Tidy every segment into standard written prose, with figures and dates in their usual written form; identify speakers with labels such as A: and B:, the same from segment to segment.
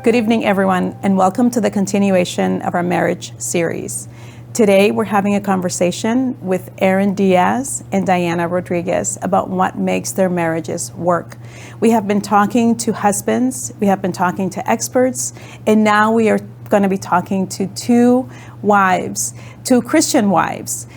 A: Good evening, everyone, and welcome to the continuation of our marriage series. Today, we're having a conversation with Erin Diaz and Daiana Rodriguez about what makes their marriages work. We have been talking to husbands, we have been talking to experts, and now we are going to be talking to two Christian wives,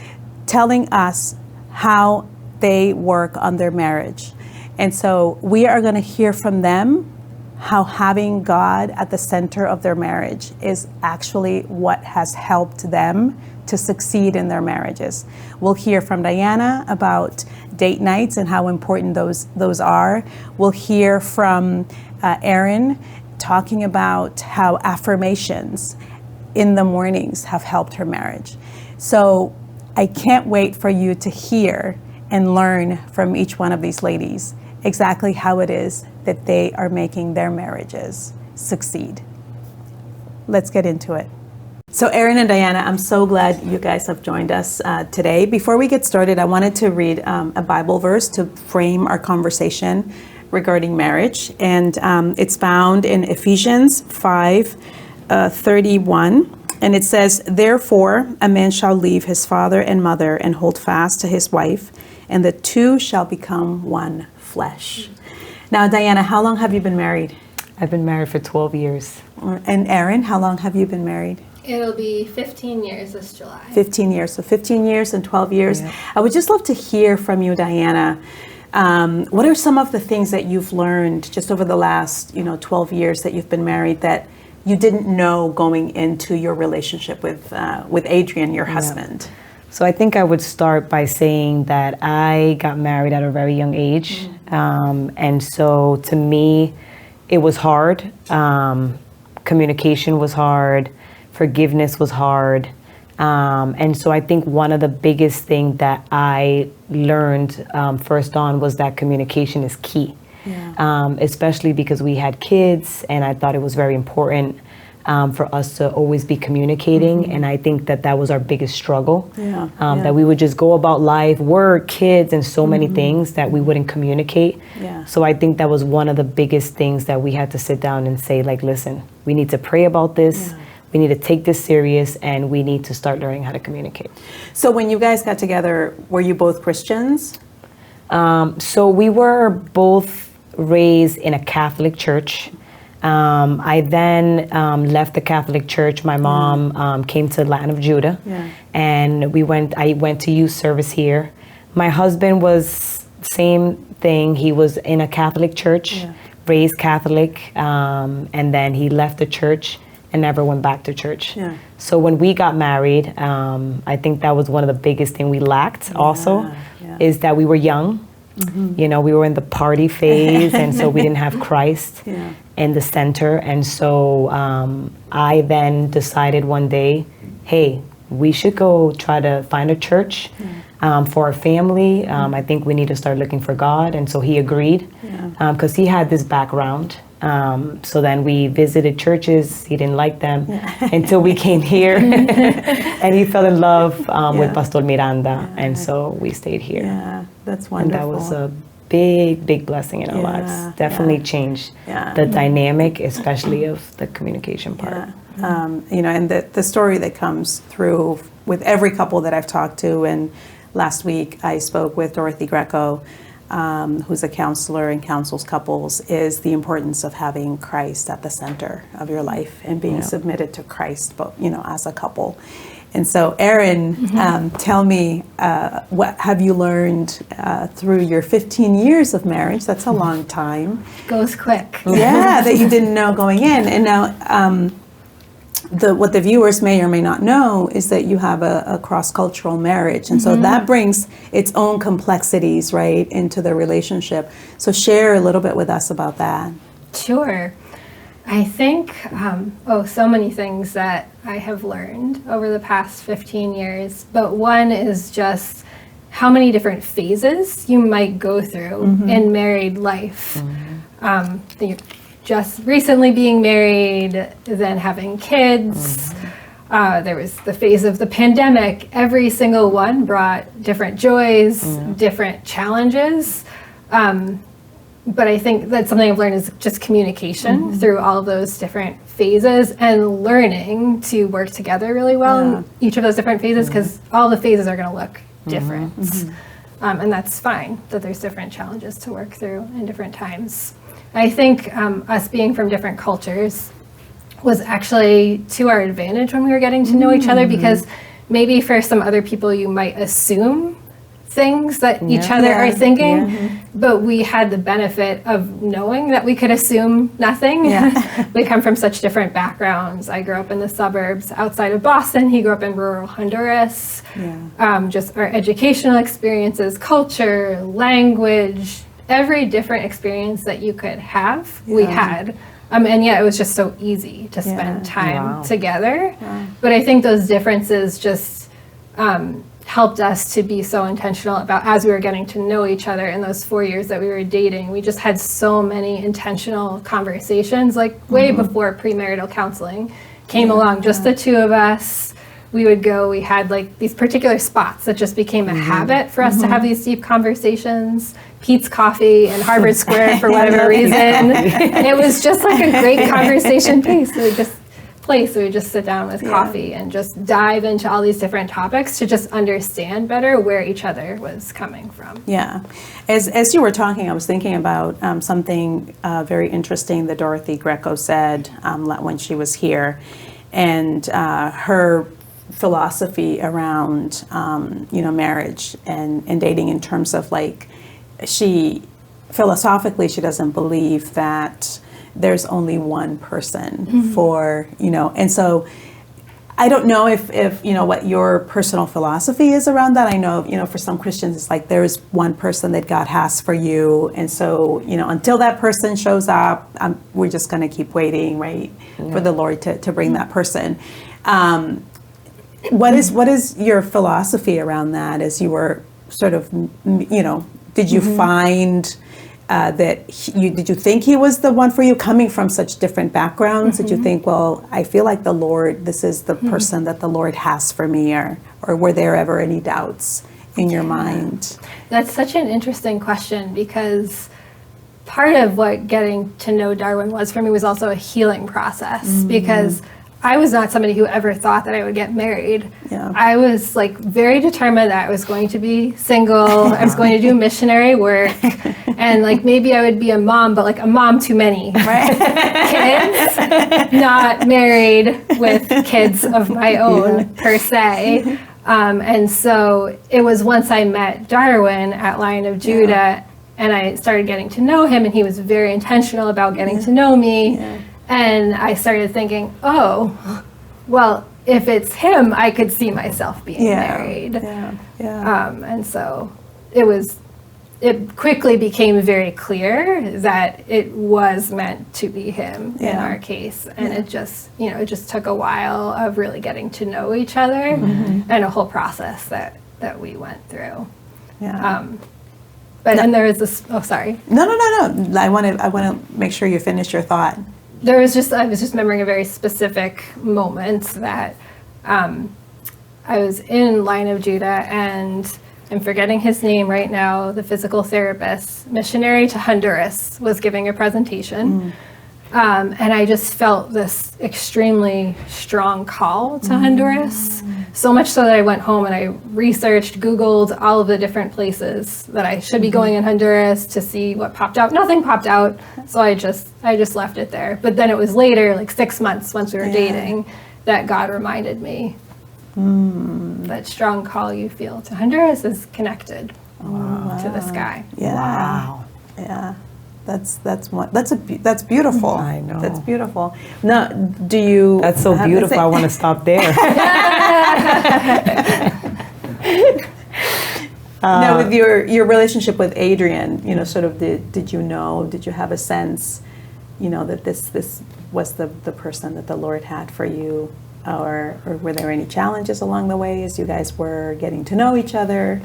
A: telling us how they work on their marriage. And so we are going to hear from them how having God at the center of their marriage is actually what has helped them to succeed in their marriages. We'll hear from Daiana about date nights and how important those are. We'll hear from Erin talking about how affirmations in the mornings have helped her marriage. So I can't wait for you to hear and learn from each one of these ladies exactly how it is that they are making their marriages succeed. Let's get into it. So Erin and Daiana, I'm so glad you guys have joined us today. Before we get started, I wanted to read a Bible verse to frame our conversation regarding marriage. And it's found in Ephesians 5:31. And it says, "Therefore, a man shall leave his father and mother and hold fast to his wife, and the two shall become one flesh." Now, Daiana, how long have you been married?
B: I've been married for 12 years.
A: And Erin, how long have you been married?
C: It'll be 15 years this July.
A: 15 years. So 15 years and 12 years.
B: Yeah.
A: I would just love to hear from you, Daiana. What are some of the things that you've learned just over the last, 12 years that you've been married that you didn't know going into your relationship with Adrian, your husband?
B: So I think I would start by saying that I got married at a very young age. And so to me, it was hard. Communication was hard. Forgiveness was hard. And so I think one of the biggest things that I learned first on was that communication is key. Yeah. Especially because we had kids, and I thought it was very important for us to always be communicating. And I think that was our biggest struggle, that we would just go about life, work, kids, and so many things that we wouldn't communicate. Yeah. So I think that was one of the biggest things that we had to sit down and say, like, listen, we need to pray about this. Yeah. We need to take this serious, and we need to start learning how to communicate.
A: So when you guys got together, were you both Christians?
B: So we were both raised in a Catholic church. I then left the Catholic church. My mom came to Latin of Judah, and I went to youth service here. My husband was same thing. He was in a Catholic church, raised Catholic, and then he left the church and never went back to church. Yeah. So when we got married, I think that was one of the biggest things we lacked also, is that we were young. We were in the party phase, and so we didn't have Christ in the center. And so I then decided one day, hey, we should go try to find a church for our family. I think we need to start looking for God. And so he agreed, because he had this background. So then we visited churches. He didn't like them until we came here, and he fell in love with Pastor Miranda, and so we stayed here.
A: Yeah, that's wonderful.
B: And that was a big, big blessing in our lives. Definitely changed the dynamic, especially of the communication part.
A: And the story that comes through with every couple that I've talked to, and last week I spoke with Dorothy Greco, who's a counselor and counsels couples, is the importance of having Christ at the center of your life and being submitted to Christ, but as a couple. And so, Erin, tell me, what have you learned through your 15 years of marriage? That's a long time.
C: Goes quick.
A: Yeah, that you didn't know going in. And now, what the viewers may or may not know is that you have a cross-cultural marriage. And so that brings its own complexities, right, into the relationship. So share a little bit with us about that.
C: Sure. I think, so many things that I have learned over the past 15 years. But one is just how many different phases you might go through in married life. Just recently being married, then having kids. There was the phase of the pandemic. Every single one brought different joys, different challenges. but I think that's something I've learned is just communication through all of those different phases and learning to work together really well in each of those different phases, because all the phases are going to look different. And that's fine that there's different challenges to work through in different times. I think us being from different cultures was actually to our advantage when we were getting to know each other, because maybe for some other people you might assume things that each other are thinking, but we had the benefit of knowing that we could assume nothing. We come from such different backgrounds. I grew up in the suburbs outside of Boston. He grew up in rural Honduras. Just our educational experiences, culture, language, every different experience that you could have, we had. And yet it was just so easy to spend time together. But I think those differences just helped us to be so intentional about, as we were getting to know each other in those 4 years that we were dating, we just had so many intentional conversations, like way before premarital counseling came along, just the two of us. We would go, we had like these particular spots that just became a habit for us to have these deep conversations. Pete's Coffee in Harvard Square for whatever reason. It was just like a great conversation piece. We would just sit down with coffee and just dive into all these different topics to just understand better where each other was coming from.
A: Yeah. As you were talking, I was thinking about something very interesting that Dorothy Greco said when she was here, and her philosophy around marriage and dating, in terms of like, she philosophically, she doesn't believe that there's only one person for, and so I don't know if what your personal philosophy is around that. I know, for some Christians, it's like there's one person that God has for you. And so, until that person shows up, we're just going to keep waiting, right, for the Lord to bring that person. What is your philosophy around that, as you were sort of, did you find did you think he was the one for you, coming from such different backgrounds? Did you think, well, I feel like the Lord, this is the person that the Lord has for me, or were there ever any doubts in your mind?
C: That's such an interesting question, because part of what getting to know Darwin was for me was also a healing process, because I was not somebody who ever thought that I would get married. I was like very determined that I was going to be single. I was going to do missionary work, and like maybe I would be a mom, but like a mom to many, right? Kids, not married with kids of my own per se. And so it was once I met Darwin at Lion of Judah, and I started getting to know him, and he was very intentional about getting to know me. And I started thinking, oh, well, if it's him, I could see myself being married. And so it quickly became very clear that it was meant to be him in our case. And it just took a while of really getting to know each other, and a whole process that we went through. And there was this, oh, sorry.
A: No. I want to make sure you finish your thought.
C: I was just remembering a very specific moment that I was in Lion of Judah, and I'm forgetting his name right now, the physical therapist, missionary to Honduras, was giving a presentation. And I just felt this extremely strong call to Honduras, so much so that I went home and I researched, Googled all of the different places that I should be going in Honduras to see what popped out. Nothing popped out, so I just left it there. But then it was later, like 6 months once we were dating, that God reminded me that strong call you feel to Honduras is connected to the sky.
A: That's beautiful. I know. That's beautiful. Now, do you?
B: That's so beautiful. I want to stop there.
A: Now, with your relationship with Adrian, sort of did you have a sense, that this was the person that the Lord had for you, or were there any challenges along the way as you guys were getting to know each other?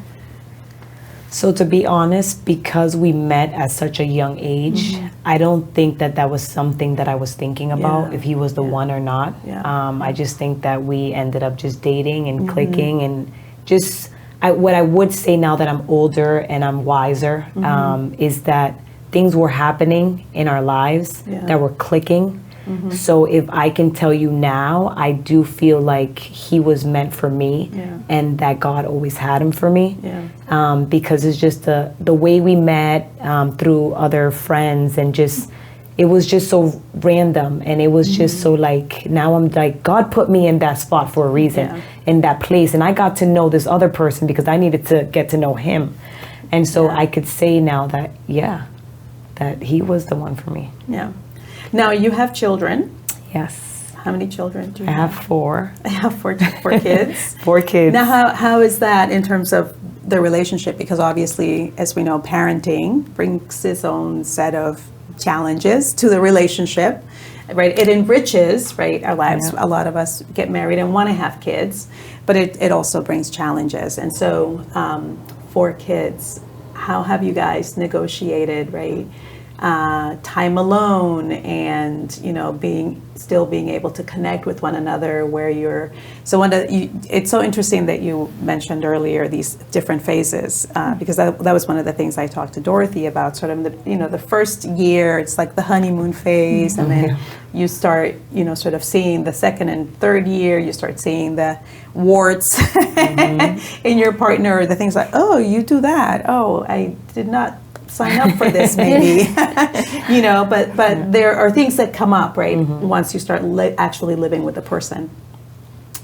B: So to be honest, because we met at such a young age, I don't think that was something that I was thinking about, if he was the one or not. I just think that we ended up just dating and clicking, and just what I would say now that I'm older and I'm wiser is that things were happening in our lives that were clicking. So if I can tell you now, I do feel like he was meant for me, and that God always had him for me. Because it's just the way we met through other friends, and just it was just so random, and it was just so like, now I'm like, God put me in that spot for a reason, in that place, and I got to know this other person because I needed to get to know him. And so I could say now that that he was the one for me.
A: Now you have children.
B: Yes.
A: How many children do you
B: I
A: have?
B: have 4.
A: I have four kids.
B: 4 kids.
A: Now, how is that in terms of the relationship? Because obviously, as we know, parenting brings its own set of challenges to the relationship, right? It enriches, right, our lives. A lot of us get married and want to have kids, but it also brings challenges. And so, 4 kids, how have you guys negotiated, right? Time alone, and still being able to connect with one another, where you're it's so interesting that you mentioned earlier these different phases, because that was one of the things I talked to Dorothy about, sort of the first year, it's like the honeymoon phase, and then you start sort of seeing the second and third year, you start seeing the warts in your partner, or the things like, oh, you do that, oh, I did not sign up for this, maybe. But there are things that come up, right, once you start actually living with a person.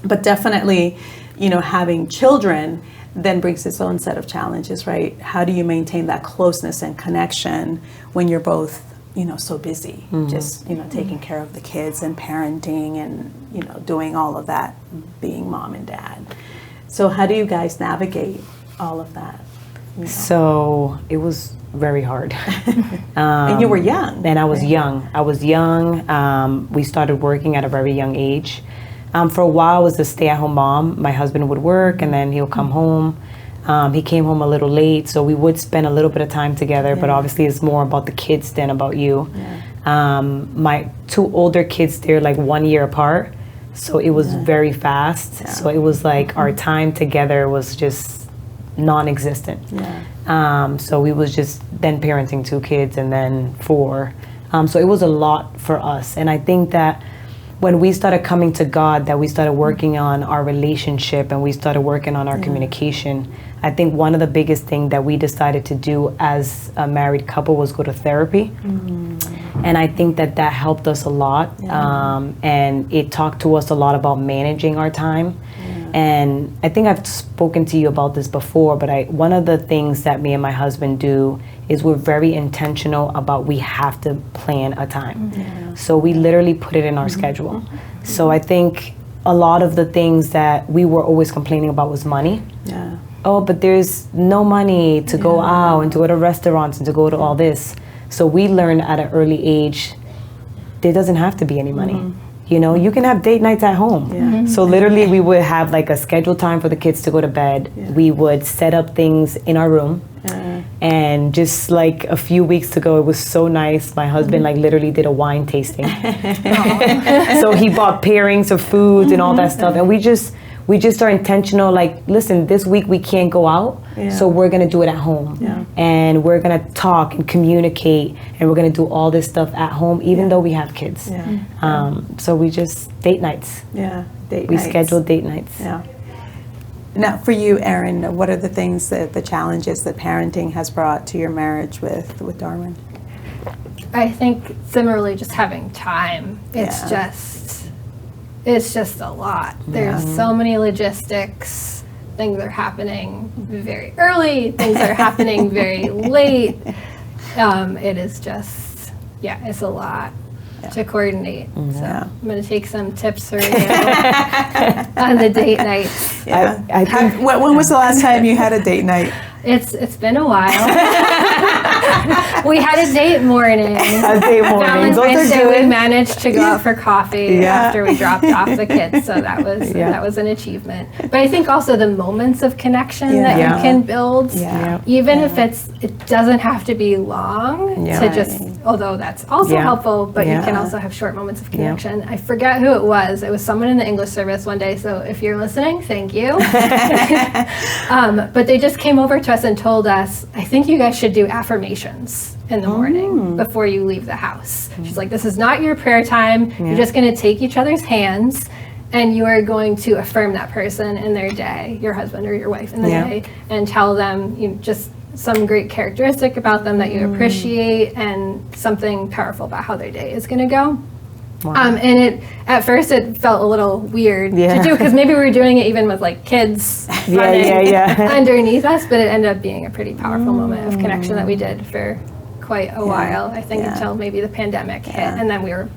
A: But definitely, having children then brings its own set of challenges, right? How do you maintain that closeness and connection when you're both, so busy, just, taking care of the kids and parenting and, doing all of that, being mom and dad. So how do you guys navigate all of that?
B: So it was very hard.
A: And you were young.
B: And I was young. We started working at a very young age. For a while, I was a stay-at-home mom. My husband would work, and then he'll come home. He came home a little late, so we would spend a little bit of time together, but obviously it's more about the kids than about you. My 2 older kids, they're like 1 year apart, so it was very fast. So it was like our time together was just non-existent. So we was just then parenting 2 kids and then 4. So it was a lot for us. And I think that when we started coming to God, that we started working on our relationship and we started working on our communication, I think one of the biggest things that we decided to do as a married couple was go to therapy. And I think that helped us a lot. And it talked to us a lot about managing our time. And I think I've spoken to you about this before, but one of the things that me and my husband do is we're very intentional about we have to plan a time. So we literally put it in our schedule. So I think a lot of the things that we were always complaining about was money. Oh, but there's no money to go out and to go to restaurants and to go to all this. So we learned at an early age, there doesn't have to be any money. You can have date nights at home. So literally we would have like a scheduled time for the kids to go to bed. We would set up things in our room. And just like a few weeks ago, it was so nice. My husband like literally did a wine tasting. So he bought pairings of foods and all that stuff. And we just are intentional, like, listen, this week we can't go out, so we're gonna do it at home. And we're gonna talk and communicate, and we're gonna do all this stuff at home, even though we have kids. So we just, date nights. We schedule date nights.
A: Now, for you, Erin, what are the things the challenges that parenting has brought to your marriage with Darwin?
C: I think similarly, just having time. It's just a lot. There's so many logistics. Things are happening very early. Things are happening very late. It is just, it's a lot to coordinate. So I'm going to take some tips for you on the date nights.
B: I think,
A: when was the last time you had a date night?
C: It's been a while. We had a date morning. Valentine's Day, we managed to go out for coffee after we dropped off the kids, so that was an achievement. But I think also the moments of connection that you can build, even if it doesn't have to be long, to just, although that's also helpful, but you can also have short moments of connection. I forget who it was. It was someone in the English service one day, so if you're listening, thank you. But they just came over to us and told us, I think you guys should do affirmations. in the morning before you leave the house. She's like, this is not your prayer time. You're just going to take each other's hands and you are going to affirm that person in their day, your husband or your wife in the day, and tell them just some great characteristic about them that you appreciate and something powerful about how their day is going to go. Wow. And at first it felt a little weird to do, because maybe we were doing it even with like kids running underneath us, but it ended up being a pretty powerful moment of connection that we did for quite a while, I think, until maybe the pandemic hit, and then we were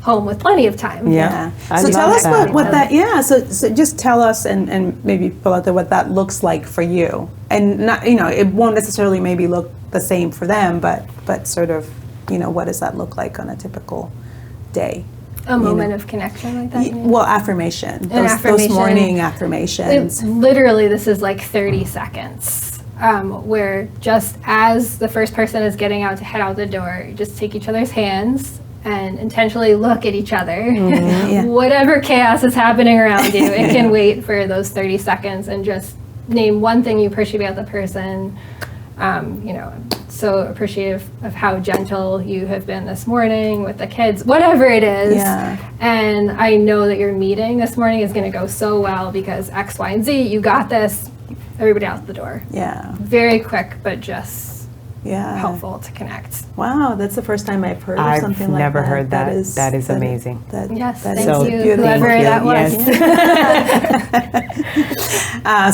C: home with plenty of time.
A: So tell us what that, so just tell us and maybe pull out what that looks like for you. And not, it won't necessarily maybe look the same for them, but sort of, what does that look like on a typical day?
C: A moment of connection like that?
A: Well, affirmation. Those morning affirmations.
C: Literally, this is like 30 seconds. Where just as the first person is getting out to head out the door, you just take each other's hands and intentionally look at each other. Whatever chaos is happening around you, it can wait for those 30 seconds, and just name one thing you appreciate about the person. So appreciative of how gentle you have been this morning with the kids, whatever it is. And I know that your meeting this morning is going to go so well because X, Y, and Z, you got this. Everybody out the door. Very quick, but just helpful to connect.
A: Wow, that's the first time I've heard of something like that.
B: I've never heard that. That is amazing.
C: Thank you, whoever that was.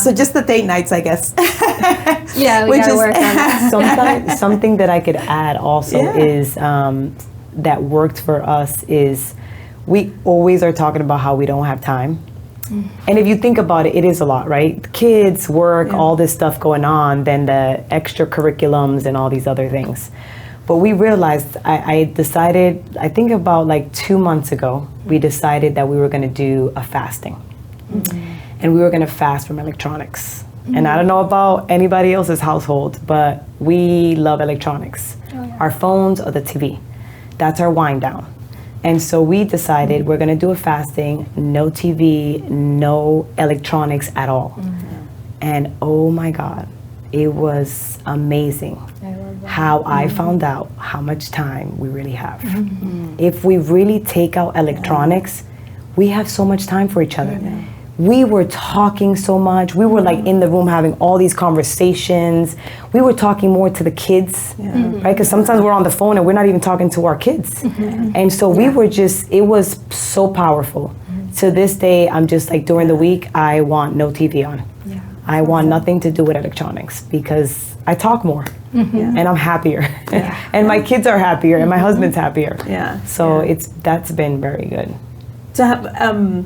A: So just the date nights, I guess.
C: We gotta work on that.
B: Something that I could add also is that worked for us is we always are talking about how we don't have time. And if you think about it, it is a lot, right? Kids, work, all this stuff going on, then the extra curriculums and all these other things. But we realized, I decided, I think about like 2 months ago, we decided that we were going to do a fasting. And we were going to fast from electronics. And I don't know about anybody else's household, but we love electronics. Our phones or the TV. That's our wind down. And so we decided we're going to do a fasting, no TV, no electronics at all. And oh my God, it was amazing how I found out how much time we really have. If we really take out electronics, we have so much time for each other. We were talking so much. We were like in the room having all these conversations. We were talking more to the kids, right? Because sometimes we're on the phone and we're not even talking to our kids. And so we were just, it was so powerful. To this day, I'm just like during the week, I want no TV on. I want nothing to do with electronics because I talk more and I'm happier. And my kids are happier and my husband's happier. So that's been very good.
A: To have,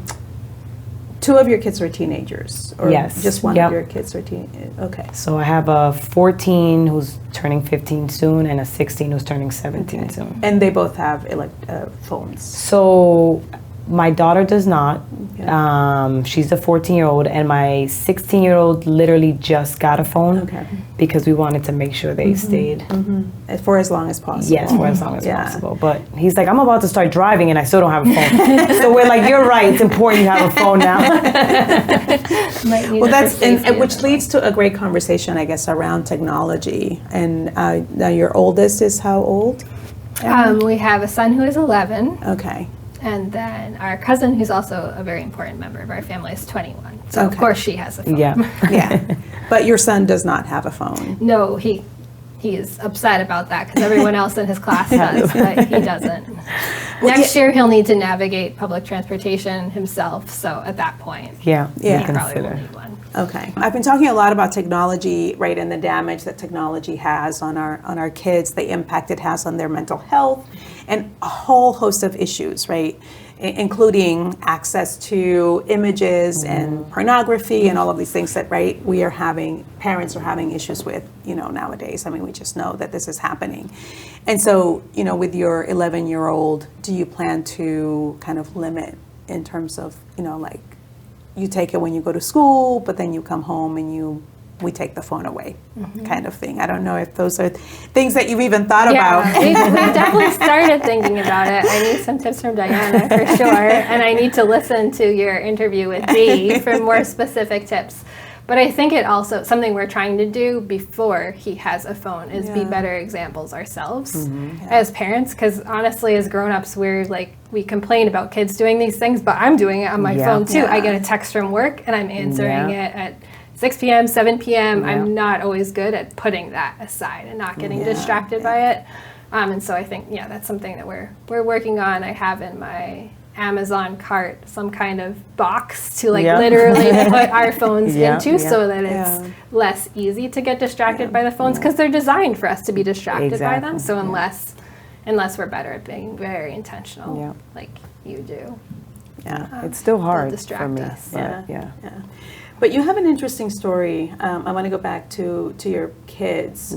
A: 2 of your kids are teenagers, or just one of your kids are teenagers? Okay.
B: So I have a 14 who's turning 15 soon and a 16 who's turning 17 soon.
A: And they both have phones?
B: So my daughter does not. She's a 14-year-old, and my 16-year-old literally just got a phone because we wanted to make sure they stayed.
A: For as long as possible.
B: Yes, for as long as possible. But he's like, I'm about to start driving and I still don't have a phone. So we're like, you're right, it's important you have a phone now.
A: Well, that's, and which leads to a great conversation, I guess, around technology. And now your oldest is how old?
C: We have a son who is 11.
A: Okay.
C: And then our cousin, who's also a very important member of our family, is 21. So of course she has a phone.
A: But your son does not have a phone.
C: No, he is upset about that because everyone else in his class does, but he doesn't. Next year he'll need to navigate public transportation himself. So at that point, he probably will need one.
A: Okay. I've been talking a lot about technology, right, and the damage that technology has on our kids, the impact it has on their mental health, and a whole host of issues, right, including access to images and pornography and all of these things that, right, parents are having issues with, nowadays. I mean, we just know that this is happening. And so, with your 11-year-old, do you plan to kind of limit in terms of, like, you take it when you go to school, but then you come home and we take the phone away, kind of thing. I don't know if those are things that you've even thought about.
C: We've definitely started thinking about it. I need some tips from Diana for sure, and I need to listen to your interview with Dee for more specific tips. But I think it also, something we're trying to do before he has a phone is be better examples ourselves as parents. Because honestly, as grown-ups, we're like, we complain about kids doing these things, but I'm doing it on my phone too. I get a text from work and I'm answering it at 6 p.m., 7 p.m. I'm not always good at putting that aside and not getting distracted by it. And so I think, that's something that we're working on. I have in my Amazon cart some kind of box to literally put our phones into so that it's less easy to get distracted by the phones, because they're designed for us to be distracted by them. So unless we're better at being very intentional like you do.
B: It's still hard
C: distract
B: for me.
C: us.
A: But you have an interesting story. I want to go back to your kids.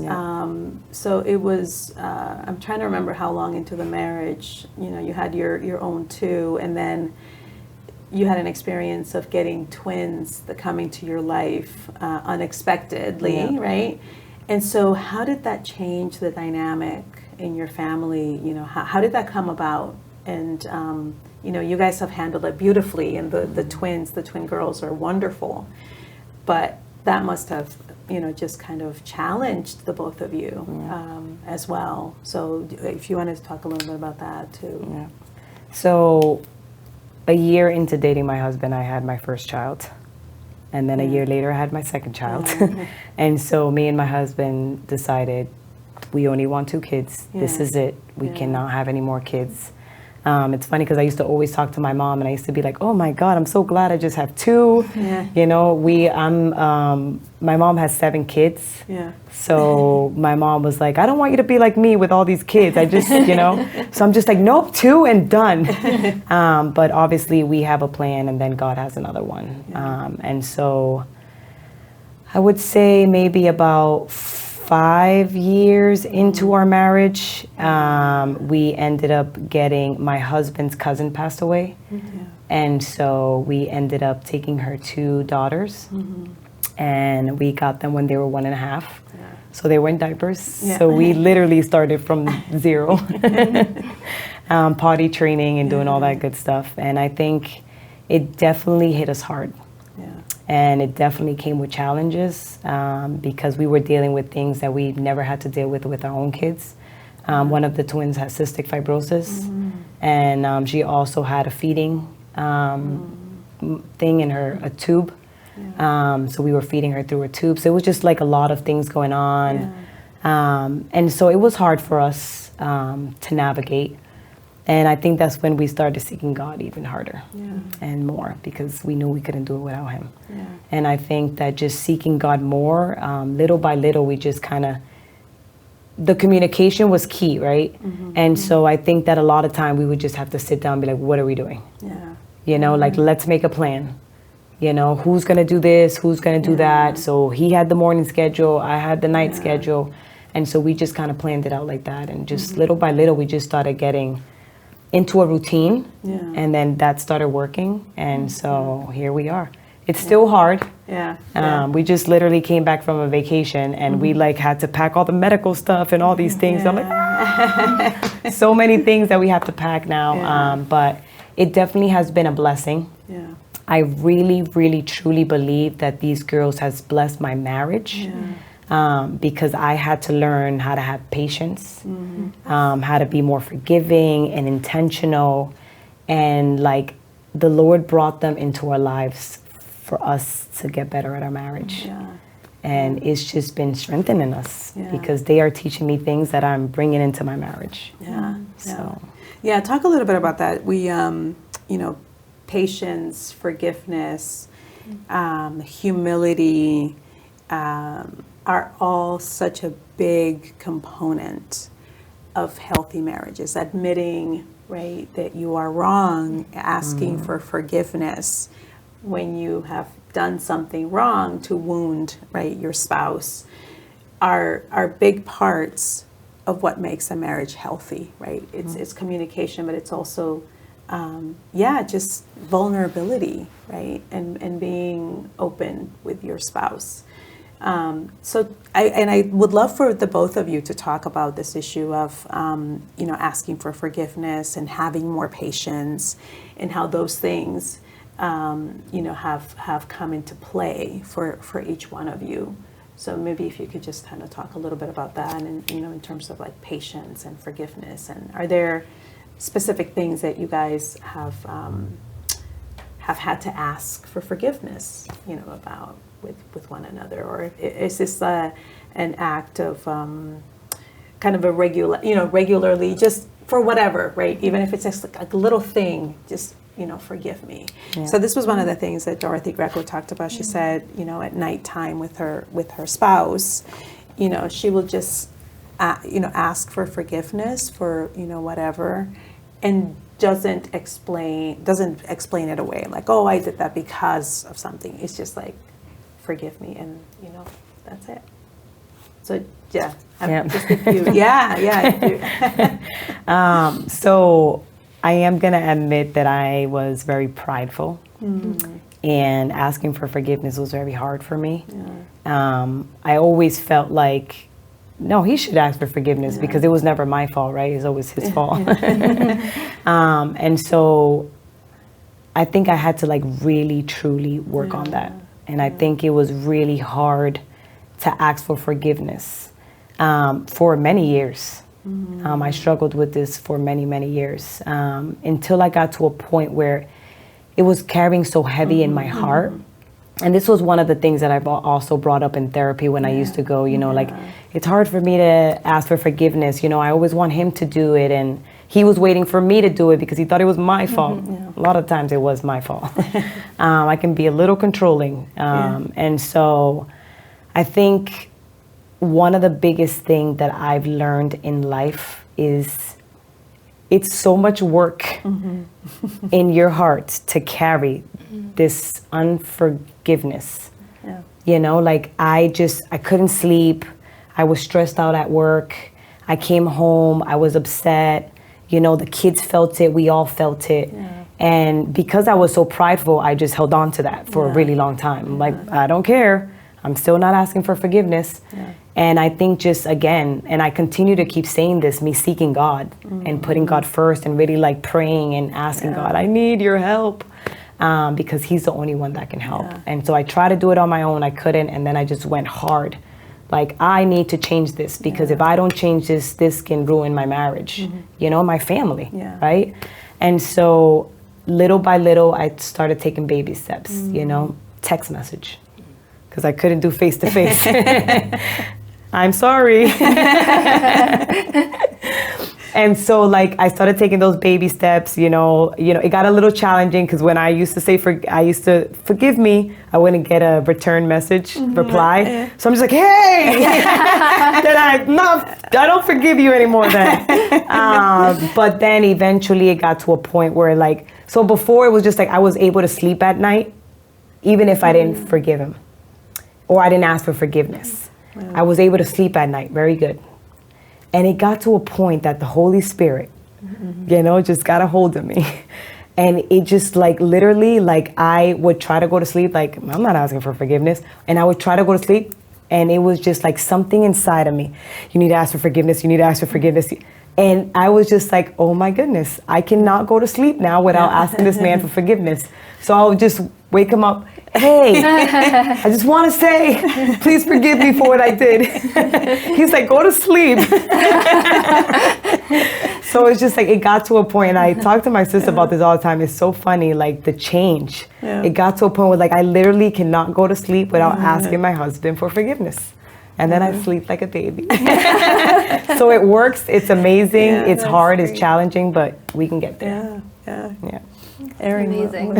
A: So it was, I'm trying to remember how long into the marriage, you had your own two, and then you had an experience of getting twins that come into your life unexpectedly, right? And so how did that change the dynamic in your family? How did that come about? And you guys have handled it beautifully, and the twin girls are wonderful, but that must have just kind of challenged the both of you as well. So if you wanted to talk a little bit about that too.
B: So a year into dating my husband, I had my first child, and then a year later I had my second child. And so me and my husband decided we only want 2 kids. This is it. We cannot have any more kids. It's funny because I used to always talk to my mom, and I used to be like, "Oh my God, I'm so glad I just have 2." My mom has 7 kids. So my mom was like, "I don't want you to be like me with all these kids. I just, So I'm just like, nope, 2 and done. But obviously we have a plan, and then God has another one. And so I would say maybe about 5 years into our marriage, we ended up getting, my husband's cousin passed away. And so we ended up taking her 2 daughters, and we got them when they were 1.5. So they were in diapers. So we literally started from 0, potty training and doing all that good stuff. And I think it definitely hit us hard. And it definitely came with challenges because we were dealing with things that we never had to deal with our own kids. One of the twins has cystic fibrosis, and she also had a feeding thing in a tube. So we were feeding her through a tube. So it was just like a lot of things going on. And so it was hard for us to navigate. And I think that's when we started seeking God even harder and more, because we knew we couldn't do it without Him. And I think that just seeking God more, little by little, we just kind of, the communication was key, right? And so I think that a lot of time we would just have to sit down and be like, what are we doing? Like, let's make a plan. Who's going to do this? Who's going to do that? So he had the morning schedule, I had the night schedule. And so we just kind of planned it out like that. And just little by little, we just started getting into a routine, and then that started working, and so here we are. It's still hard. We just literally came back from a vacation, and we had to pack all the medical stuff and all these things. I'm like, so many things that we have to pack now, but it definitely has been a blessing. I really, really, truly believe that these girls has blessed my marriage. Because I had to learn how to have patience, how to be more forgiving and intentional. And the Lord brought them into our lives for us to get better at our marriage. And it's just been strengthening us because they are teaching me things that I'm bringing into my marriage.
A: Talk a little bit about that. We, patience, forgiveness, humility, are all such a big component of healthy marriages. Admitting, right, that you are wrong, asking for forgiveness when you have done something wrong to wound, right, your spouse, are big parts of what makes a marriage healthy, right? It's communication, but it's also just vulnerability, right, and being open with your spouse. So I would love for the both of you to talk about this issue of, asking for forgiveness and having more patience, and how those things have come into play for each one of you. So maybe if you could just kind of talk a little bit about that, and in terms of like patience and forgiveness, and are there specific things that you guys have had to ask for forgiveness, about with one another, or is this an act of kind of a regularly, just for whatever, right? Even if it's just like a little thing, just forgive me. Yeah. So this was one of the things that Dorothy Greco talked about. She said, at nighttime with her spouse, she will just, ask for forgiveness for, whatever, and doesn't explain it away. Like, oh, I did that because of something. It's just like, forgive me, and that's it. So yeah, just a few. Yeah.
B: So I am going to admit that I was very prideful, and asking for forgiveness was very hard for me. Yeah. I always felt like, no, he should ask for forgiveness because it was never my fault, right? It's always his fault. And so I think I had to like really, truly work on that. And I think it was really hard to ask for forgiveness for many years. I struggled with this for many, many years until I got to a point where it was carrying so heavy in my heart. And this was one of the things that I've also brought up in therapy when I used to go, like, it's hard for me to ask for forgiveness. I always want him to do it. And he was waiting for me to do it because he thought it was my fault. A lot of times it was my fault. I can be a little controlling. And so I think one of the biggest things that I've learned in life is it's so much work in your heart to carry this unforgiveness. Like I couldn't sleep. I was stressed out at work. I came home, I was upset. The kids felt it, we all felt it. And because I was so prideful, I just held on to that for a really long time. Like, I don't care. I'm still not asking for forgiveness. And I think just again, and I continue to keep saying this, me seeking God and putting God first and really like praying and asking God, I need your help, because he's the only one that can help. And so I tried to do it on my own, I couldn't, and then I just went hard. Like, I need to change this because if I don't change this can ruin my marriage, my family, right? And so little by little, I started taking baby steps, text message, because I couldn't do face to face. I'm sorry. And so like I started taking those baby steps, it got a little challenging because when I used to say forgive me, I wouldn't get a return message reply. So I'm just like, hey, then I don't forgive you anymore then. But then eventually it got to a point where like, so before it was just like I was able to sleep at night, even if I didn't forgive him or I didn't ask for forgiveness. I was able to sleep at night, very good. And it got to a point that the Holy Spirit, just got a hold of me. And it just like literally, like I would try to go to sleep, like I'm not asking for forgiveness. And I would try to go to sleep. And it was just like something inside of me. You need to ask for forgiveness. You need to ask for forgiveness. And I was just like, oh my goodness, I cannot go to sleep now without asking this man for forgiveness. So I would just wake him up. Hey, I just want to say, please forgive me for what I did. He's like, go to sleep. So it's just like, it got to a point, and I talk to my sister about this all the time. It's so funny, like the change. It got to a point where like, I literally cannot go to sleep without asking my husband for forgiveness. And then I sleep like a baby. So it works. It's amazing. It's hard. Great. It's challenging, but we can get there. Yeah.
C: Erin, amazing.
A: What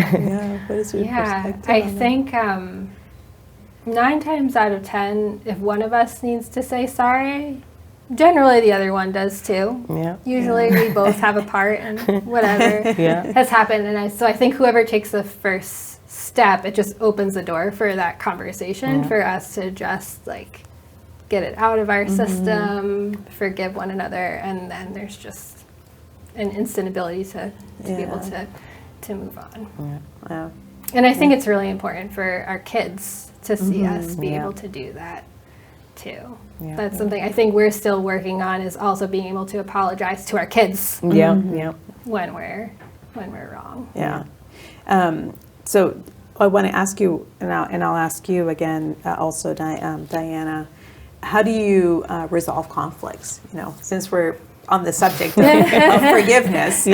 A: is your perspective?
C: I think 9 times out of 10, if one of us needs to say sorry, generally the other one does too. Usually we both have a part in whatever has happened. And so I think whoever takes the first step, it just opens the door for that conversation for us to just like get it out of our system, forgive one another, and then there's just an instant ability to be able to move on. And I think it's really important for our kids to see us be able to do that too. That's something I think we're still working on, is also being able to apologize to our kids when we're wrong.
A: So I want to ask you, and I'll ask you again, also, Diana, how do you resolve conflicts? Since we're on the subject of forgiveness,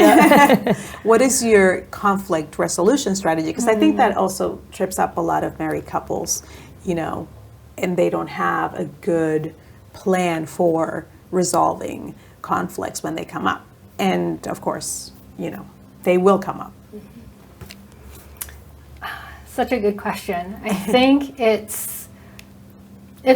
A: what is your conflict resolution strategy? Because I think that also trips up a lot of married couples, and they don't have a good plan for resolving conflicts when they come up. And of course, they will come up.
C: Such a good question. I think it's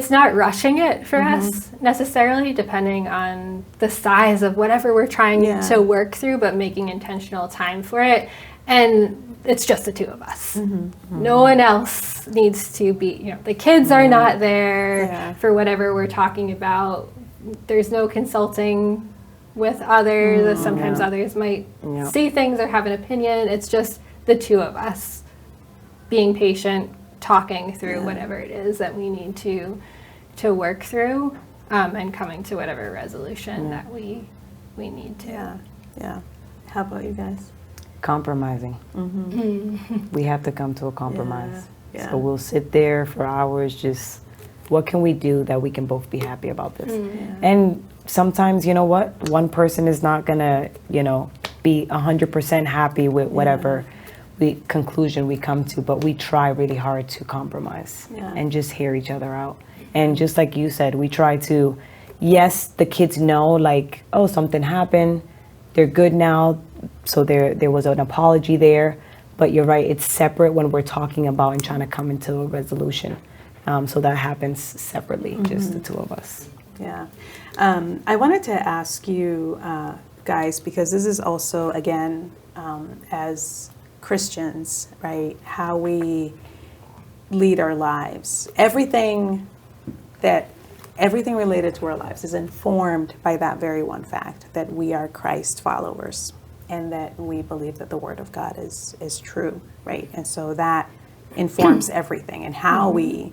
C: not rushing it for us necessarily, depending on the size of whatever we're trying to work through, but making intentional time for it. And it's just the two of us. No one else needs to be, the kids are not there for whatever we're talking about. There's no consulting with others. Sometimes others might see things or have an opinion. It's just the two of us being patient, talking through whatever it is that we need to work through, and coming to whatever resolution that we need to.
A: Yeah. How about you guys?
B: Compromising. We have to come to a compromise.
A: Yeah.
B: So we'll sit there for hours, just what can we do that we can both be happy about this? And sometimes, you know what? One person is not gonna, be 100% happy with whatever conclusion we come to, but we try really hard to compromise and just hear each other out. And just like you said, we try to, yes, the kids know, like, oh, something happened, they're good now, so there was an apology there, but you're right, it's separate when we're talking about and trying to come into a resolution. So that happens separately, just the two of us.
A: Yeah. I wanted to ask you guys, because this is also, again, as Christians, right, how we lead our lives. Everything related to our lives is informed by that very one fact, that we are Christ followers and that we believe that the Word of God is true, right? And so that informs everything and how we,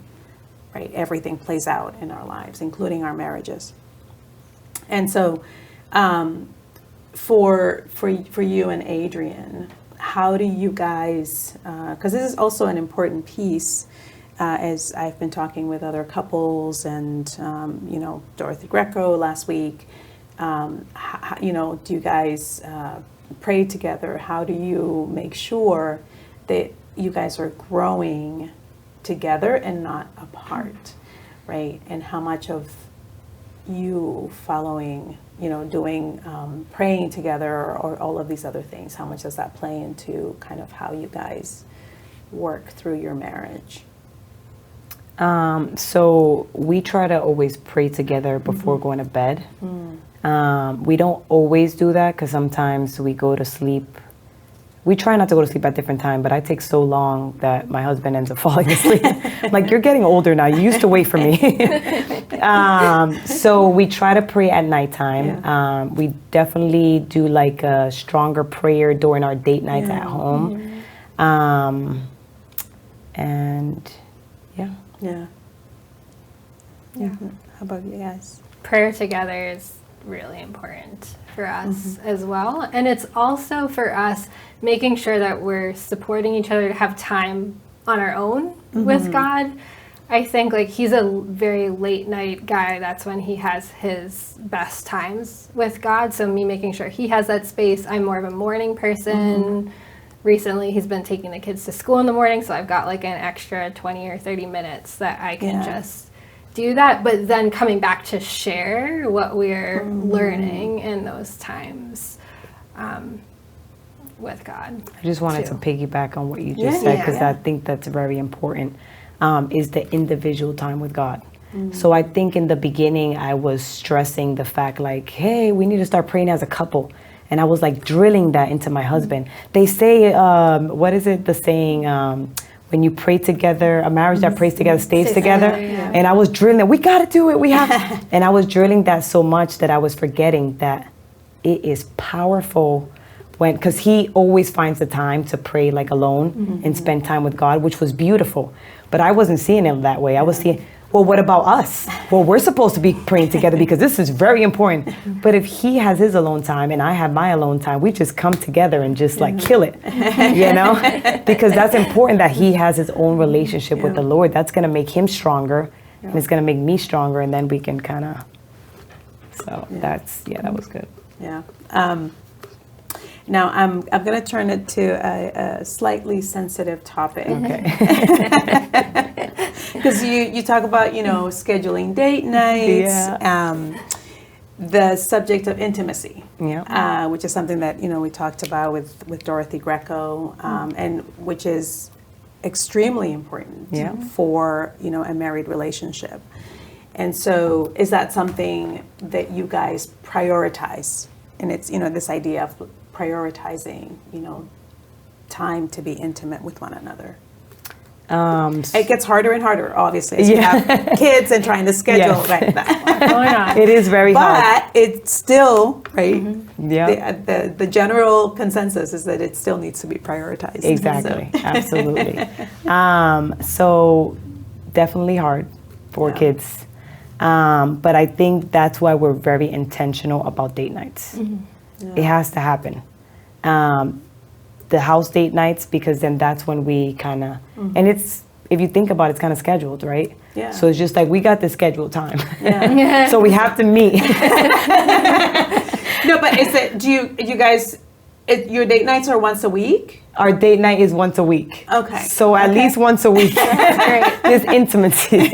A: right, everything plays out in our lives, including our marriages. And so for you and Adrian, how do you guys, because this is also an important piece, as I've been talking with other couples and, Dorothy Greco last week, do you guys pray together? How do you make sure that you guys are growing together and not apart, right? And how much of you following, doing, praying together or all of these other things, how much does that play into kind of how you guys work through your marriage?
B: So we try to always pray together before going to bed. We don't always do that because sometimes we go to sleep. We try not to go to sleep at different times, but I take so long that my husband ends up falling asleep. I'm like, you're getting older now. You used to wait for me. So we try to pray at nighttime. We definitely do like a stronger prayer during our date nights at home. And
A: Yeah. How about you guys?
C: Prayer together is really important for us as well. And it's also for us making sure that we're supporting each other to have time on our own with God. I think like he's a very late night guy. That's when he has his best times with God. So me making sure he has that space. I'm more of a morning person. Recently, he's been taking the kids to school in the morning, so I've got like an extra 20 or 30 minutes that I can just do that. But then coming back to share what we're learning in those times with God.
B: I just wanted to piggyback on what you just said, because I think that's very important, is the individual time with God. So I think in the beginning, I was stressing the fact like, hey, we need to start praying as a couple. And I was like drilling that into my husband. They say, what is it, the saying, when you pray together, a marriage that prays together stays together. And I was drilling that, we gotta do it, we have. And I was drilling that so much that I was forgetting that it is powerful because he always finds the time to pray like alone and spend time with God, which was beautiful. But I wasn't seeing him that way. I was seeing, well, what about us? Well, we're supposed to be praying together because this is very important. But if he has his alone time and I have my alone time, we just come together and just like kill it, you know? Because that's important that he has his own relationship with the Lord. That's going to make him stronger and it's going to make me stronger. And then we can kind of, so that was good.
A: Yeah. Now I'm going to turn it to a slightly sensitive topic.
B: Okay.
A: Because you talk about, scheduling date nights, the subject of intimacy, which is something that, we talked about with Dorothy Greco, and which is extremely important for, a married relationship. And so is that something that you guys prioritize? And it's, this idea of prioritizing, time to be intimate with one another. It gets harder and harder, obviously, as you have kids and trying to schedule going on.
B: It is very hard.
A: But it's still, right? The general consensus is that it still needs to be prioritized.
B: Exactly. So. Absolutely. So definitely hard for kids. But I think that's why we're very intentional about date nights. It has to happen. The house date nights, because then that's when we kind of, and it's, if you think about it, it's kind of scheduled, right?
A: Yeah.
B: So it's just like, we got the scheduled time. Yeah. So we have to meet.
A: No, but is it, you guys, your date nights are once a week?
B: Our date night is once a week.
A: Okay.
B: So at least once a week. There's intimacy.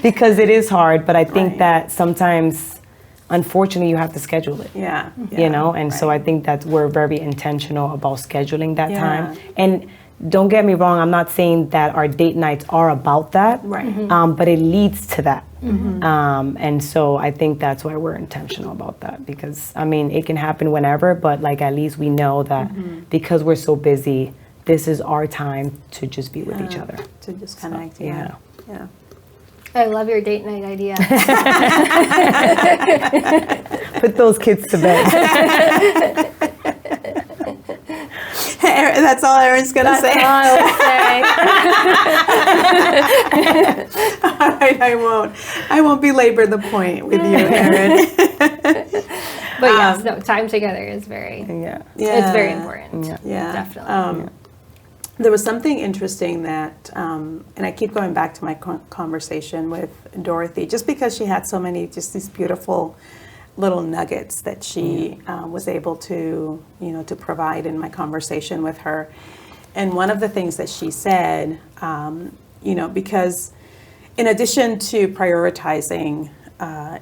B: Because it is hard, but I think that sometimes, unfortunately, you have to schedule it. And so I think that we're very intentional about scheduling that time. And don't get me wrong, I'm not saying that our date nights are about that, but it leads to that. And so I think that's why we're intentional about that, because it can happen whenever, but like at least we know that because we're so busy, this is our time to just be with each other.
A: To just connect.
B: So, yeah.
C: I love your date night idea.
B: Put those kids to bed.
A: That's all Erin's going to say.
C: That's all I would say.
A: All right, I won't belabor the point with you, Erin.
C: But yes, no, time together is very, it's very important.
A: Yeah.
C: Definitely.
A: There was something interesting that, and I keep going back to my conversation with Dorothy, just because she had so many, just these beautiful little nuggets that she was able to, to provide in my conversation with her. And one of the things that she said, because in addition to prioritizing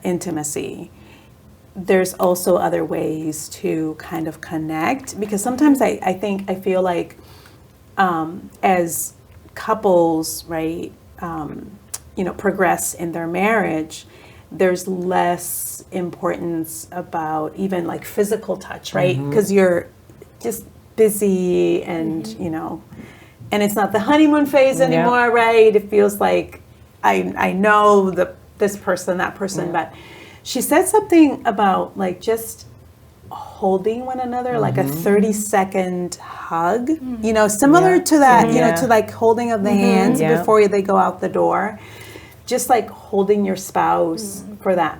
A: intimacy, there's also other ways to kind of connect, because sometimes I feel like as couples, right, progress in their marriage, there's less importance about even like physical touch, right? Because you're just busy and, and it's not the honeymoon phase anymore, right? It feels like I know this person, that person, but she said something about like just holding one another, like a 30-second hug, similar to that, to like holding of the hands before they go out the door. Just like holding your spouse for the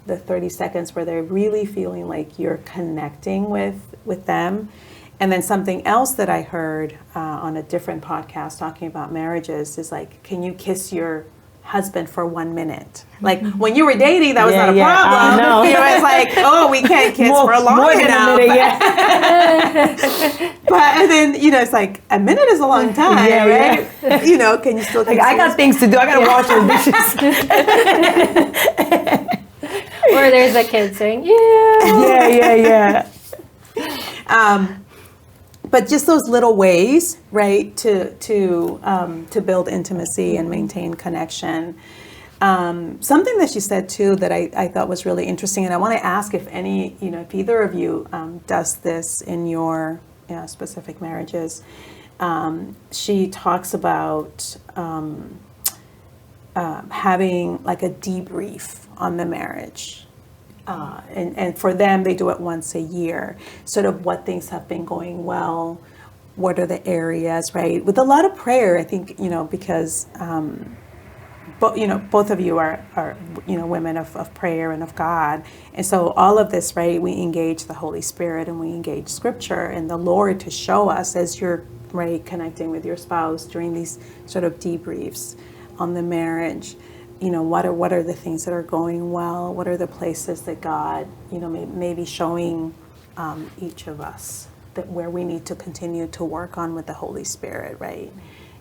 A: 30 seconds where they're really feeling like you're connecting with them. And then something else that I heard on a different podcast talking about marriages is like, can you kiss your husband for 1 minute? Like when you were dating, that was not a problem.
B: No.
A: It's like, oh, we can't kiss for long enough. But then, it's like a minute is a long time, right? Can you still kiss?
B: Like, I got things to do. I got to wash the dishes.
C: Or there's a kid saying,
B: Yeah.
A: But just those little ways, right, to build intimacy and maintain connection. Something that she said too that I thought was really interesting, and I want to ask if if either of you does this in your specific marriages. She talks about having like a debrief on the marriage. And for them, they do it once a year, sort of what things have been going well, what are the areas, right? With a lot of prayer, I think, because both of you are women of prayer and of God, and so all of this, right? We engage the Holy Spirit and we engage Scripture and the Lord to show us as you're connecting with your spouse during these sort of debriefs on the marriage. What are the things that are going well? What are the places that God, may be showing each of us that where we need to continue to work on with the Holy Spirit, right?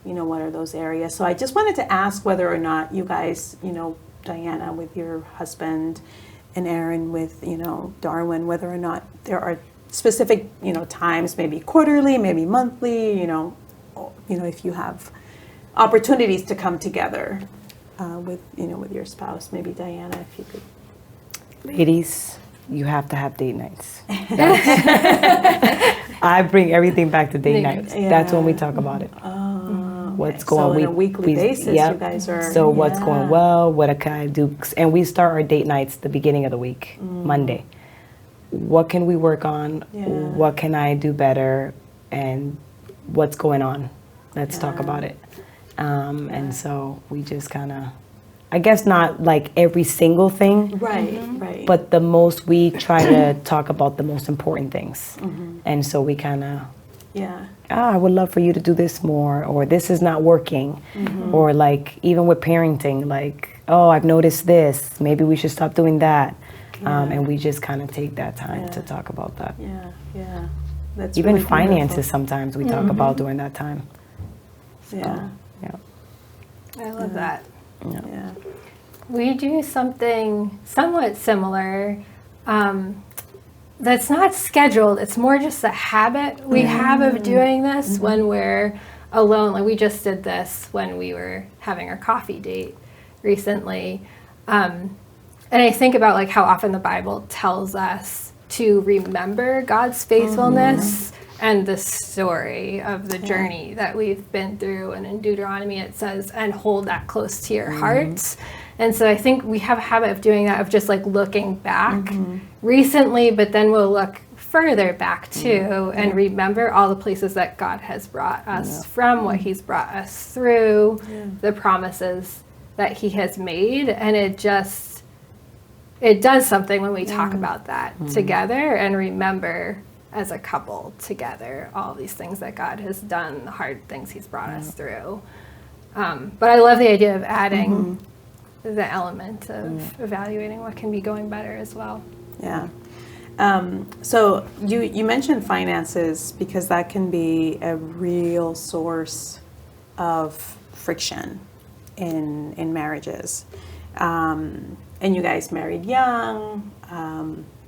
A: What are those areas? So I just wanted to ask whether or not you guys, Diana with your husband and Erin with, Darwin, whether or not there are specific, times, maybe quarterly, maybe monthly, if you have opportunities to come together with your spouse. Maybe Diana, if you could.
B: Ladies, you have to have date nights. I bring everything back to date nights.
A: Yeah.
B: That's when we talk about it. What's going
A: on a weekly basis, you guys are.
B: So what's going well? What can I do? And we start our date nights the beginning of the week, Monday. What can we work on?
A: Yeah.
B: What can I do better? And what's going on? Let's talk about it. And so we just kind of, I guess not like every single thing,
A: right.
B: but the most we try to talk about the most important things. And so we kind of, I would love for you to do this more, or this is not working, or like even with parenting, like, oh, I've noticed this, maybe we should stop doing that. And we just kind of take that time to talk about that.
A: Yeah. That's
B: even
A: really
B: finances
A: beautiful.
B: sometimes we talk about during that time. So,
A: Yeah.
C: I love that.
A: Yeah.
C: We do something somewhat similar that's not scheduled. It's more just a habit we have of doing this when we're alone. Like we just did this when we were having our coffee date recently. And I think about like how often the Bible tells us to remember God's faithfulness and the story of the journey that we've been through. And in Deuteronomy it says, and hold that close to your hearts. And so I think we have a habit of doing that, of just like looking back recently, but then we'll look further back too and remember all the places that God has brought us from, what he's brought us through, the promises that he has made. And it does something when we talk about that together and remember as a couple together all these things that God has done, the hard things he's brought us through. But I love the idea of adding the element of evaluating what can be going better as well.
A: Yeah. So you mentioned finances because that can be a real source of friction in marriages. And you guys married young.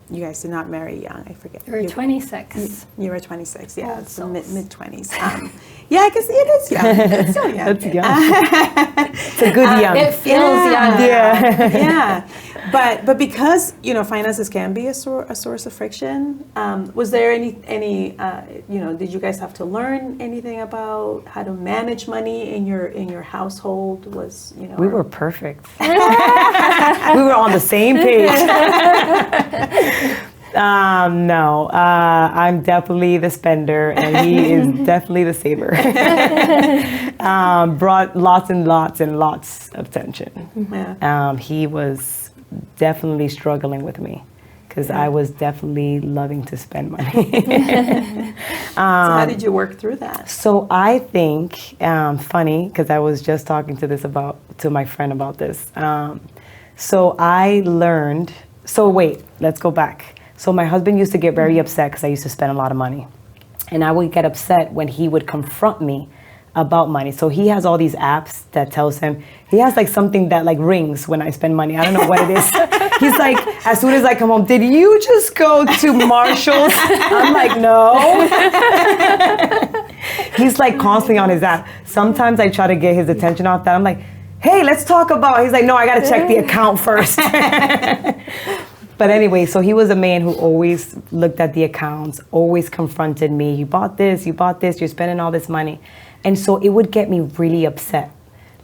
A: You guys did not marry young. I forget.
C: You were 26.
A: You were 26. Yeah,
C: Old
A: so
C: souls.
A: mid-20s. Yeah, I guess it is young. It's still young.
B: That's young. It's a good young.
C: It feels young.
A: Yeah. But because finances can be a source of friction, was there any did you guys have to learn anything about how to manage money in your household?
B: We were perfect. We were on the same page. No, I'm definitely the spender, and he is definitely the saver. Brought lots and lots and lots of tension.
A: Yeah.
B: He was definitely struggling with me because I was definitely loving to spend money.
A: So how did you work through that?
B: So I think, funny, because I was just talking to my friend about this. So I learned, wait, let's go back. So my husband used to get very upset because I used to spend a lot of money. And I would get upset when he would confront me about money. So he has all these apps that tells him, he has like something that like rings when I spend money. I don't know what it is. He's like, as soon as I come home, did you just go to Marshall's? I'm like, no. He's like constantly on his app. Sometimes I try to get his attention off that. I'm like, hey, let's talk about, he's like, no, I got to check the account first. But anyway, so he was a man who always looked at the accounts, always confronted me. You bought this, you're spending all this money. And so it would get me really upset,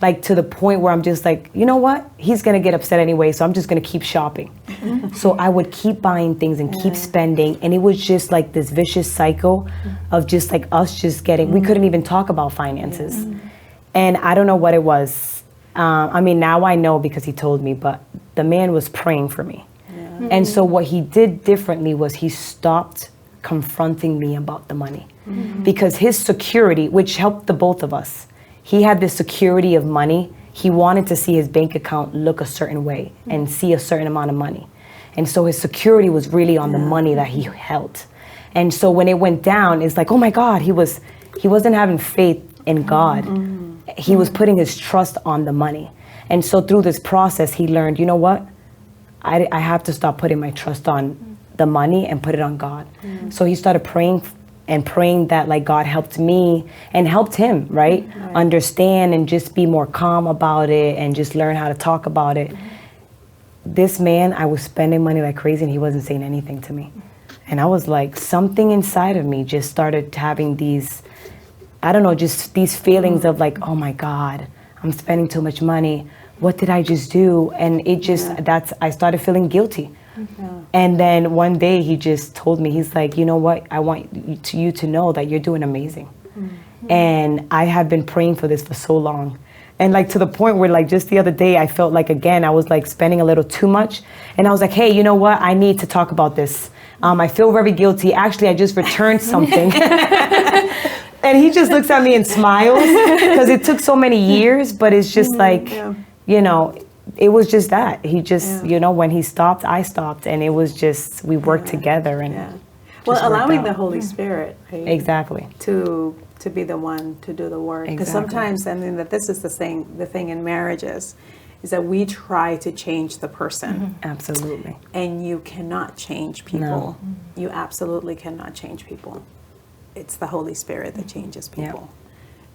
B: like to the point where I'm just like, you know what? He's going to get upset anyway, so I'm just going to keep shopping. So I would keep buying things and keep spending. And it was just like this vicious cycle of just like us just getting, we couldn't even talk about finances. And I don't know what it was. I mean, now I know because he told me, but the man was praying for me. Yeah. And so what he did differently was he stopped confronting me about the money. Because his security, which helped the both of us, he had this security of money. He wanted to see his bank account look a certain way and see a certain amount of money. And so his security was really on the money that he held. And so when it went down, it's like, oh my God, he wasn't having faith in God. He was putting his trust on the money. And so through this process, he learned, you know what? I have to stop putting my trust on the money and put it on God. So he started praying that like God helped me and helped him, right? Understand and just be more calm about it and just learn how to talk about it. This man, I was spending money like crazy and he wasn't saying anything to me. And I was like, something inside of me just started having these, I don't know, just these feelings of like, oh my God, I'm spending too much money. What did I just do? And it just, I started feeling guilty. And then one day he just told me, he's like, you know what? I want you to know that you're doing amazing. And I have been praying for this for so long. And like to the point where like just the other day, I felt like, again, I was like spending a little too much. And I was like, hey, you know what? I need to talk about this. I feel very guilty. Actually, I just returned something. And he just looks at me and smiles because it took so many years, but it's just like, you know, it was just that. He just, you know, when he stopped, I stopped. And it was just, we worked together. And
A: well, allowing the Holy Spirit, right?
B: Exactly.
A: To be the one to do the work. Because sometimes, I mean, that this is the thing in marriages, is that we try to change the person.
B: Absolutely.
A: And you cannot change people. No. You absolutely cannot change people. It's the Holy Spirit that changes people.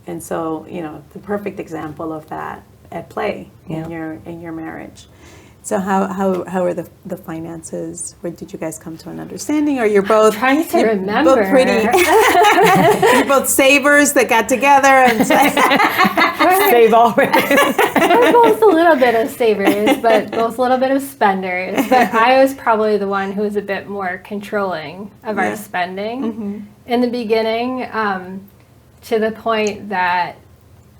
A: And so, you know, the perfect example of that at play in your marriage. So how are the finances? Where did you guys come to an understanding? Or you're both
C: trying to remember?
A: Both pretty. You're both savers that got together and
B: save already.
C: We're both a little bit of savers, but both a little bit of spenders. But I was probably the one who was a bit more controlling of our spending in the beginning, to the point that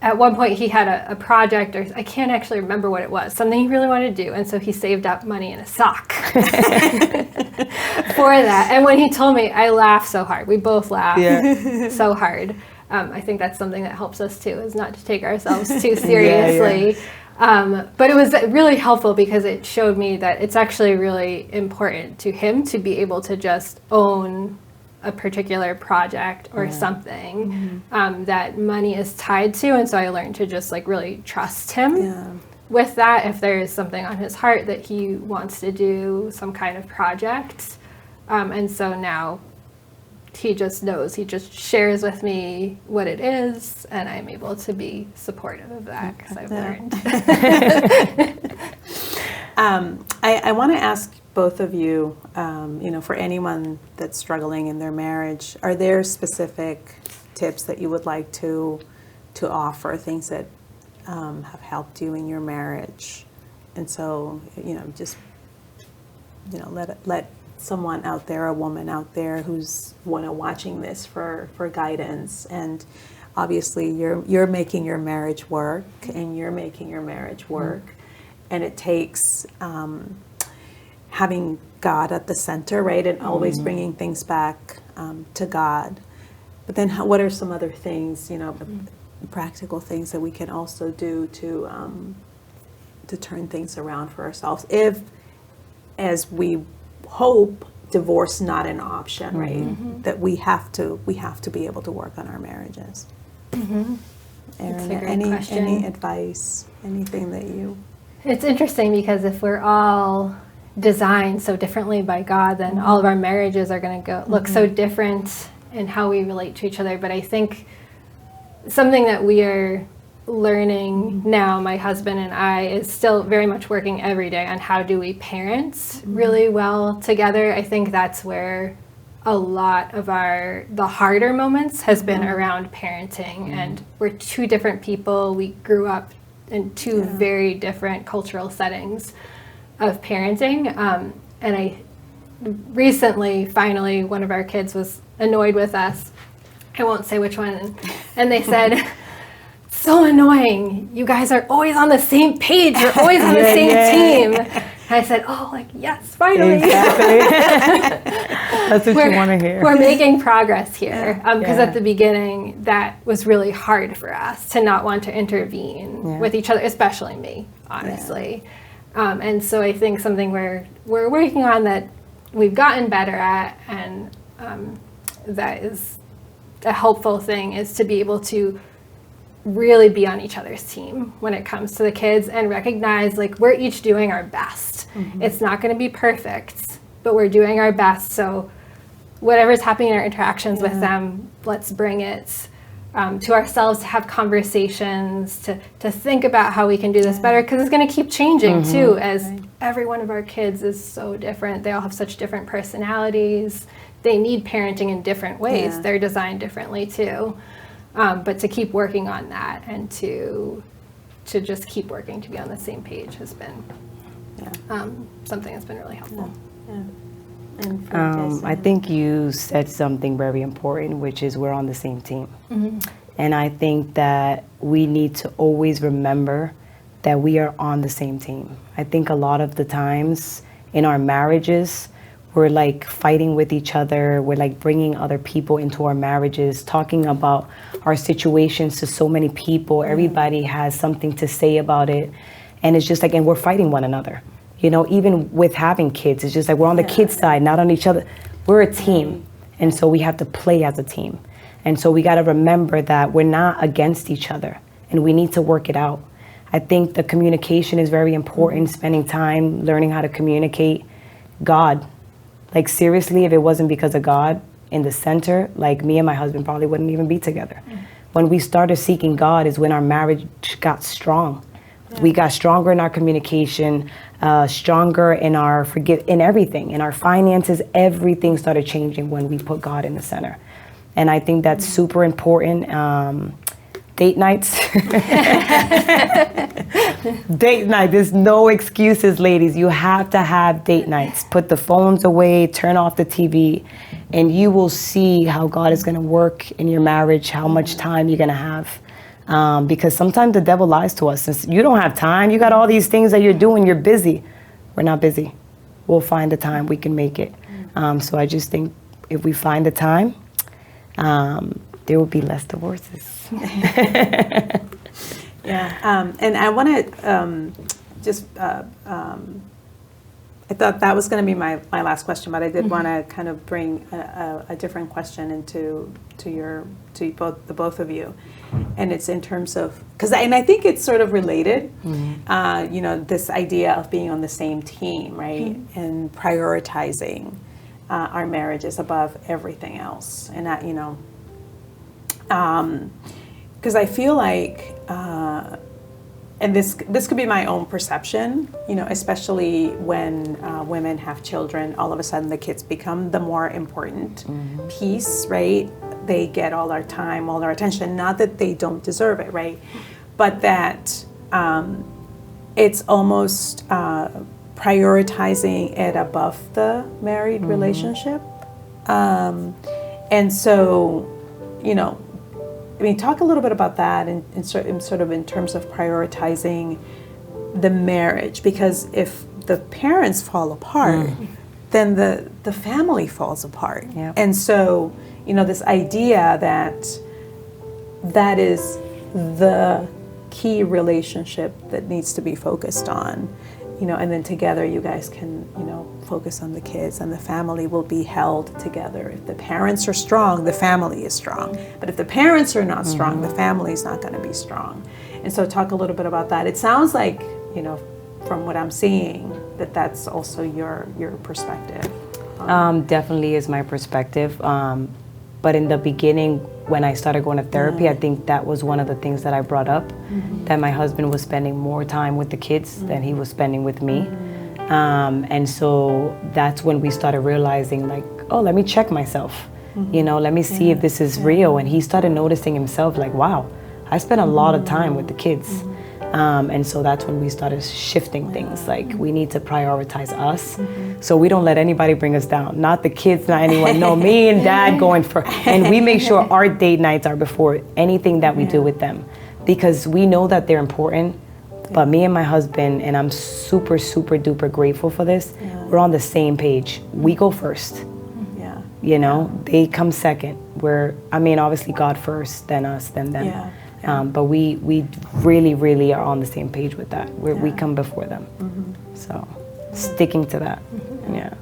C: at one point he had a project, or I can't actually remember what it was, something he really wanted to do. And so he saved up money in a sock for that. And when he told me, I laughed so hard. We both laughed so hard. I think that's something that helps us too, is not to take ourselves too seriously. But it was really helpful because it showed me that it's actually really important to him to be able to just own a particular project or something that money is tied to. And so I learned to just like really trust him with that. If there is something on his heart that he wants to do, some kind of project. And so now he just knows, he just shares with me what it is, and I'm able to be supportive of that because I've learned.
A: I want to ask both of you, you know, for anyone that's struggling in their marriage, are there specific tips that you would like to offer, things that have helped you in your marriage? And so, you know, just, you know, let someone out there, a woman out there who's watching this for guidance. And obviously you're making your marriage work, and you're making your marriage work, and it takes having God at the center, right? And always bringing things back to God. But then what are some other things, you know, practical things that we can also do to turn things around for ourselves, if, as we hope, divorce not an option, right? That we have to be able to work on our marriages. Erin, any advice, anything that you...
C: It's interesting because if we're all designed so differently by God, then all of our marriages are going to look so different in how we relate to each other. But I think something that we are learning now, my husband and I, is still very much working every day on how do we parent really well together. I think that's where a lot of the harder moments has been around parenting. And we're two different people. We grew up in two very different cultural settings of parenting. And I recently, finally, one of our kids was annoyed with us. I won't say which one. And they said so annoying. You guys are always on the same page. You're always on the same team. And I said, oh, like, yes, finally.
B: Exactly. That's what you want to hear.
C: We're making progress here. Because at the beginning, that was really hard for us to not want to intervene with each other, especially me, honestly. And so I think something we're working on that we've gotten better at, and that is a helpful thing, is to be able to really be on each other's team when it comes to the kids and recognize, like, we're each doing our best. It's not going to be perfect, but we're doing our best. So whatever's happening in our interactions with them, let's bring it to ourselves, to have conversations, to think about how we can do this better, because it's going to keep changing too, as every one of our kids is so different. They all have such different personalities. They need parenting in different ways. They're designed differently too. But to keep working on that, and to just keep working to be on the same page, has been something that's been really helpful.
A: And
B: I think you said something very important, which is we're on the same team. And I think that we need to always remember that we are on the same team. I think a lot of the times in our marriages, we're like fighting with each other. We're like bringing other people into our marriages, talking about our situations to so many people. Everybody has something to say about it. And it's just like, and we're fighting one another. You know, even with having kids, it's just like we're on the kids' side, not on each other. We're a team. And so we have to play as a team. And so we got to remember that we're not against each other, and we need to work it out. I think the communication is very important, spending time learning how to communicate. God, like, seriously, if it wasn't because of God in the center, like, me and my husband probably wouldn't even be together. When we started seeking God is when our marriage got strong. We got stronger in our communication, stronger in our in everything, in our finances. Everything started changing when we put God in the center. And I think that's super important. Date nights. Date night. There's no excuses, ladies. You have to have date nights. Put the phones away, turn off the TV, and you will see how God is going to work in your marriage, how much time you're going to have. Because sometimes the devil lies to us. Since you don't have time, you got all these things that you're doing, you're busy. We're not busy. We'll find the time, we can make it. So I just think if we find the time, there will be less divorces.
A: And I want to I thought that was going to be my last question, but I did want to kind of bring a different question into the both of you, and it's in terms of, and I think it's sort of related. You know, this idea of being on the same team, right, and prioritizing our marriages above everything else, and that, you know, because I feel like. And this could be my own perception, you know, especially when women have children, all of a sudden the kids become the more important piece, right? They get all our time, all our attention, not that they don't deserve it, right? But that it's almost prioritizing it above the married relationship. And so, you know, I mean, talk a little bit about that in sort of in terms of prioritizing the marriage, because if the parents fall apart, then the family falls apart.
B: Yep.
A: And so, you know, this idea that is the key relationship that needs to be focused on, you know, and then together you guys can, you know, focus on the kids, and the family will be held together. If the parents are strong, the family is strong. But if the parents are not strong, the family is not going to be strong. And so talk a little bit about that. It sounds like, you know, from what I'm seeing, that's also your perspective.
B: Definitely is my perspective. But in the beginning, when I started going to therapy, I think that was one of the things that I brought up, that my husband was spending more time with the kids than he was spending with me. And so that's when we started realizing, like, oh, let me check myself. You know, let me see if this is real. And he started noticing himself, like, wow, I spent a lot of time with the kids. And so that's when we started shifting things. Like, we need to prioritize us, so we don't let anybody bring us down. Not the kids, not anyone. No, me and Dad going for, and we make sure our date nights are before anything that we do with them, because we know that they're important. But me and my husband, and I'm super, super duper grateful for this, we're on the same page. We go first.
A: Yeah.
B: You know, they come second. Obviously God first, then us, then them.
A: Yeah.
B: But we really, really are on the same page with that. We come before them. So sticking to that. Yeah.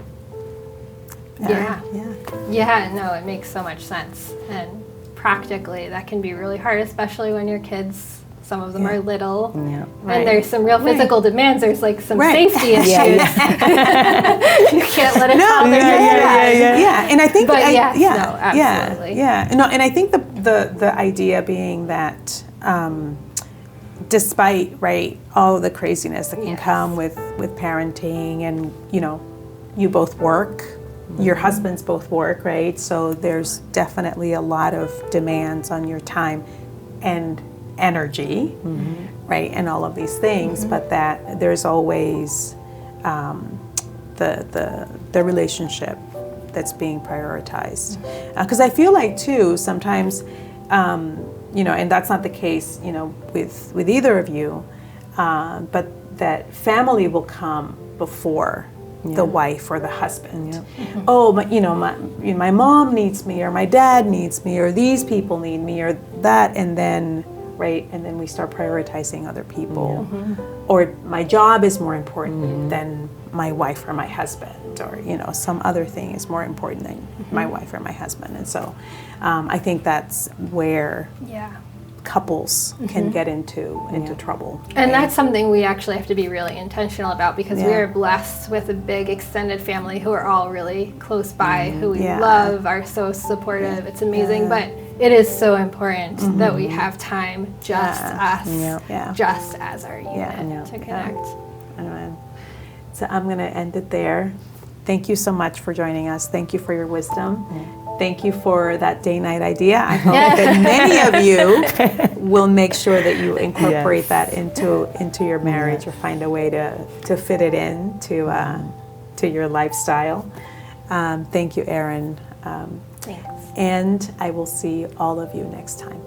C: Yeah, no, it makes so much sense. And practically, that can be really hard, especially when your kids, some of them are little.
B: Yeah.
C: And there's some real physical demands. There's like some
A: Right.
C: safety issues. You can't let it fall.
A: Yeah, and I think,
C: But absolutely.
A: and I think the idea being that despite all of the craziness that can come with parenting, and you both work, your husbands both work, right? So there's definitely a lot of demands on your time and energy, right, and all of these things, but that there's always the relationship that's being prioritized. Because I feel like too sometimes, and that's not the case, with either of you, but that family will come before the wife or the husband. Oh, but my mom needs me, or my dad needs me, or these people need me, or that, and then we start prioritizing other people, or my job is more important than my wife or my husband, or some other thing is more important than my wife or my husband. And so I think that's where couples can get into trouble.
C: And that's something we actually have to be really intentional about, because we are blessed with a big extended family who are all really close by, who we love, are so supportive. It's amazing, but it is so important that we have time, just us, just as our unit, to connect.
A: So I'm going to end it there. Thank you so much for joining us. Thank you for your wisdom. Thank you for that day-night idea. I hope that many of you will make sure that you incorporate that into your marriage, or find a way to fit it in to your lifestyle. Thank you, Erin.
C: Thanks.
A: And I will see all of you next time.